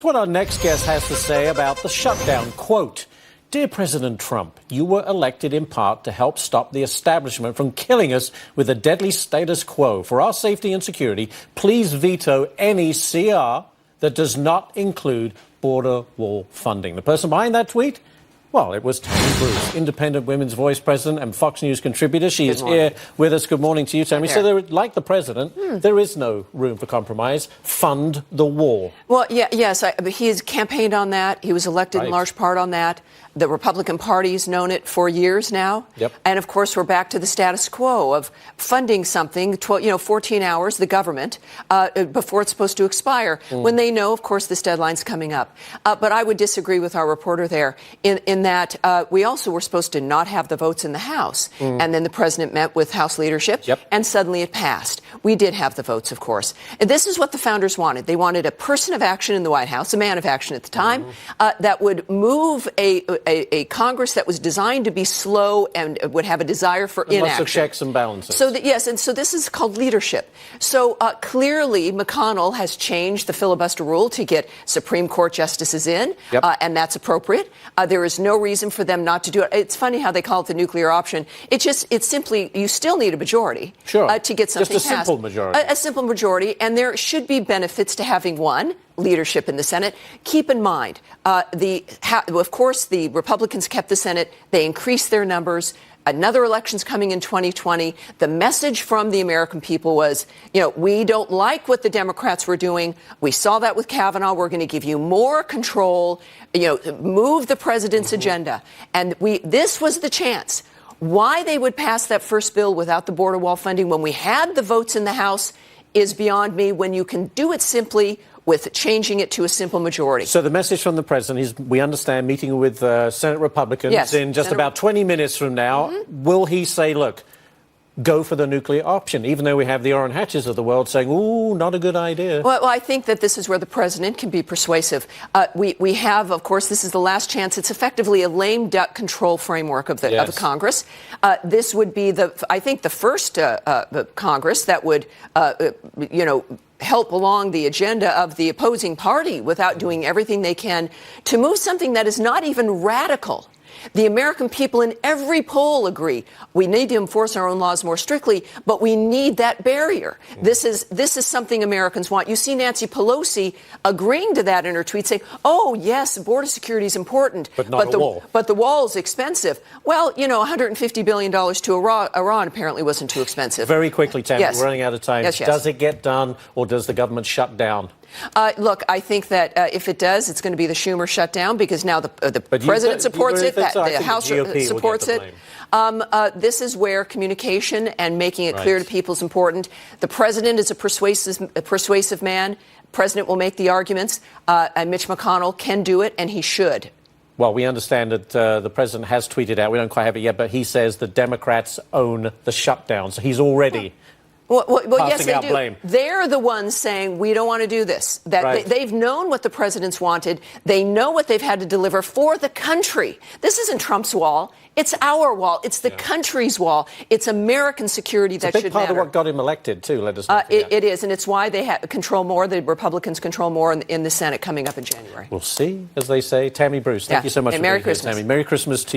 What our next guest has to say about the shutdown. Quote, "Dear President Trump, you were elected in part to help stop the establishment from killing us with a deadly status quo. For our safety and security, please veto any CR that does not include border wall funding." The person behind that tweet? Well, it was Tammy Bruce, Independent Women's Voice President and Fox News contributor. She is here with us. Good morning to you, Tammy. So, like the president, there is no room for compromise. Fund the wall. Well, yes, he has campaigned on that. He was elected in large part on that. The Republican Party has known it for years now. Yep. And, of course, we're back to the status quo of funding something, 14 hours, the government, before it's supposed to expire, when they know, of course, this deadline's coming up. But I would disagree with our reporter there in that we also were supposed to not have the votes in the House. And then the president met with House leadership, and suddenly it passed. We did have the votes, of course. And this is what the founders wanted. They wanted a person of action in the White House, a man of action at the time, that would move a Congress that was designed to be slow and would have a desire for inaction. Lots of checks and balances. So this is called leadership. So clearly McConnell has changed the filibuster rule to get Supreme Court justices in, and that's appropriate. There is no reason for them not to do it. It's funny how they call it the nuclear option. It's simply, you still need a majority to get something passed. Just a simple majority. A simple majority, and there should be benefits to having one. Leadership in the Senate. Keep in mind, of course, the Republicans kept the Senate. They increased their numbers. Another election's coming in 2020. The message from the American people was, we don't like what the Democrats were doing. We saw that with Kavanaugh. We're going to give you more control, move the president's agenda. And this was the chance. Why they would pass that first bill without the border wall funding when we had the votes in the House is beyond me, when you can do it simply with changing it to a simple majority. So the message from the president is, we understand, meeting with Senate Republicans in just about 20 minutes from now. Will he say, look, go for the nuclear option, even though we have the Orrin Hatches of the world saying, ooh, not a good idea? Well, I think that this is where the president can be persuasive. We have, of course, this is the last chance. It's effectively a lame duck control framework of the Congress. This would be I think the first Congress that would, help along the agenda of the opposing party without doing everything they can to move something that is not even radical. The American people in every poll agree we need to enforce our own laws more strictly, but we need that barrier. This is something Americans want. You see Nancy Pelosi agreeing to that in her tweet, saying, oh, yes, border security is important, but not a wall. But the wall is expensive. Well, $150 billion to Iran apparently wasn't too expensive. Very quickly, Tammy, we're running out of time. Yes. Does it get done, or does the government shut down? Look, I think that if it does, it's going to be the Schumer shutdown, because now the president supports it, the House supports it. This is where communication and making it clear to people is important. The president is a persuasive man. The president will make the arguments, and Mitch McConnell can do it, and he should. Well, we understand that the president has tweeted out, we don't quite have it yet, but he says the Democrats own the shutdown. So he's already yes, they do. Blame. They're the ones saying we don't want to do this. They've known what the president's wanted. They know what they've had to deliver for the country. This isn't Trump's wall. It's our wall. It's the country's wall. It's American security that should matter. It's a big part of what got him elected, too. Let us know. It is, and it's why they control more. The Republicans control more in the Senate coming up in January. We'll see, as they say. Tammy Bruce, thank you so much for being here, Tammy. Merry Christmas to you.